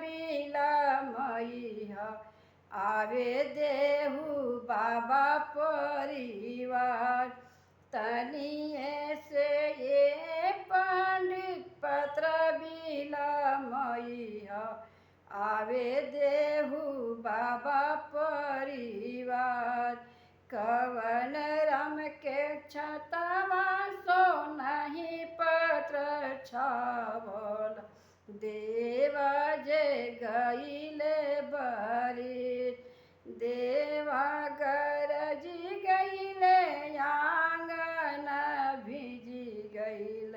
बिलमैया आवे देहु बाबा परिवार। तनिए से ये पंडित पत्र बिलमैया आवे देहु बाबा परिवार। कवन राम के छतवा सो नहीं पत्र छावल देवा जे गईले बरी। देवा गरजी गईले आंगन भिजी गईल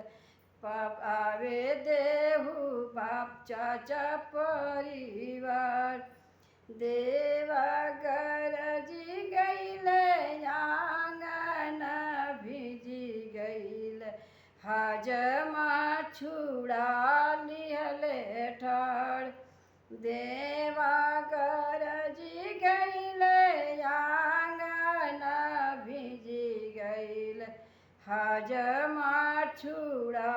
आवे देहु बाप चाचा परिवार। देवा गरजी गईले आंगन भिजी गईल हजमा छुड़ा लिहले ठाड़। देवा गरजी गईले आंगन भिजी गईल हजमा छुड़ा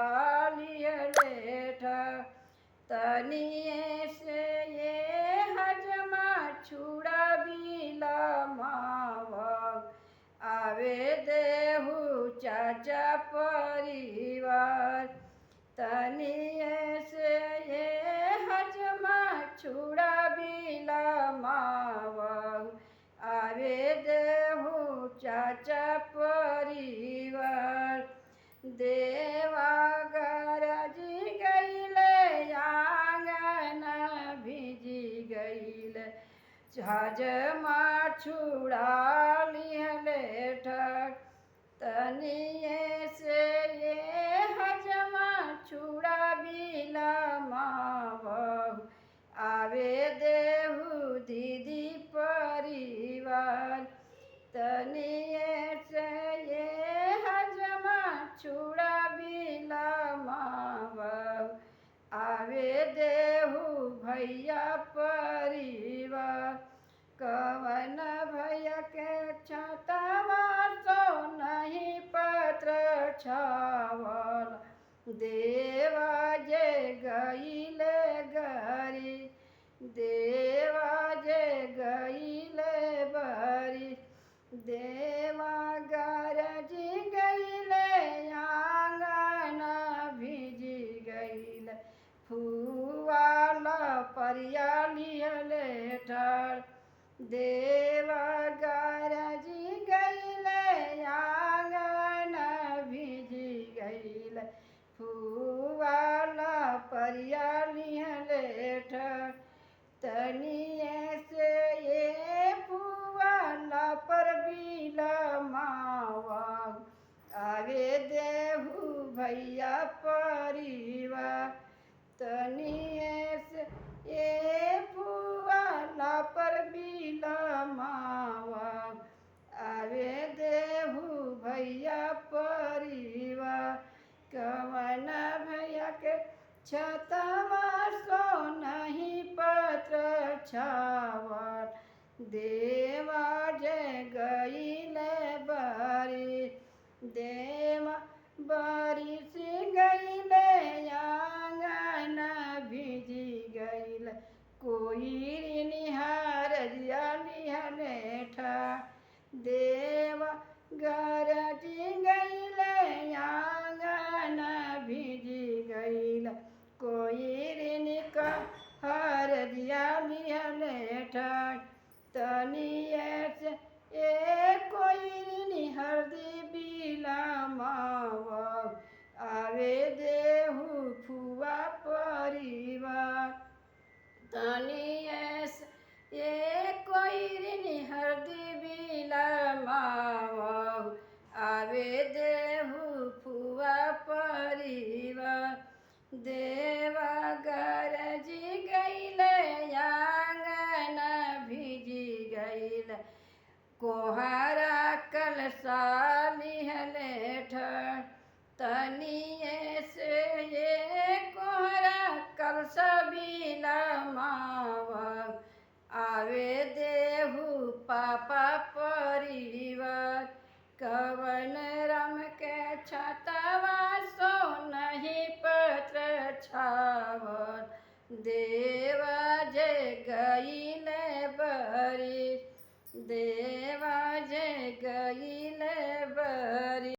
लिहले ठाड़। तनिए से ये हजमा छुड़ा बिलमावा आवे देहु चाचा परिवार। तनिए से ये हजमा छुड़ा बिलमावा आवे देहु चाचा परिवार। देवा गरजी गईले आंगन भिजी गईल हजमा छुड़ा लिहले ठाड़। तनिए से ये हजमा छुड़ा बिलमावा आवे देहु दीदी परिवार। तनिए से ये हजमा छुड़ा बिलमावा आवे देहु भैया परिवार। कवन भैया के छतवा सो नहीं पत्र छावल देवा जे गईले गरी। देवा जे गईले बरी। देवा गरजी गईले आंगन भिजी गईल फुआला परिया लिहले ठाड़। देवा गरजी गईले आंगन भिजी गईल फुआला परिया लिहले ठाड़। तनिए से ये फुआला पर बिलमावा आवे देहु भैया परिवार। तनिए से ये फुआला पर बिलमावा आवे देहु भैया परिवार। कवन भैया के छतवा सो नहीं पत्र छावल देवा जे गईले बरी। देवा बरी से गईले आंगन भिजी गईल कोई निहार लिहले ठाड़। देवा गरजी गईले आंगन भिजी गईल कोई निहार लिहले ठाड़। तनिए से ए कोई हरदी बिलमावा आवे देहु फुआ परिवार। तनिए से ये कोई हरदी बिलमावा आवे देहु फुआ परिवार। देवा गरजी गईले आंगन भिजी गईल कोहरा कलसा लिहले ठाड़। तनिए से ये कोहरा कलसा बिलमावा आवे देहु पापा परिवार। कवन राम के छतवा सो नहीं पत्र छावल देवा जे गईले बरी देवा जे गईले बरी।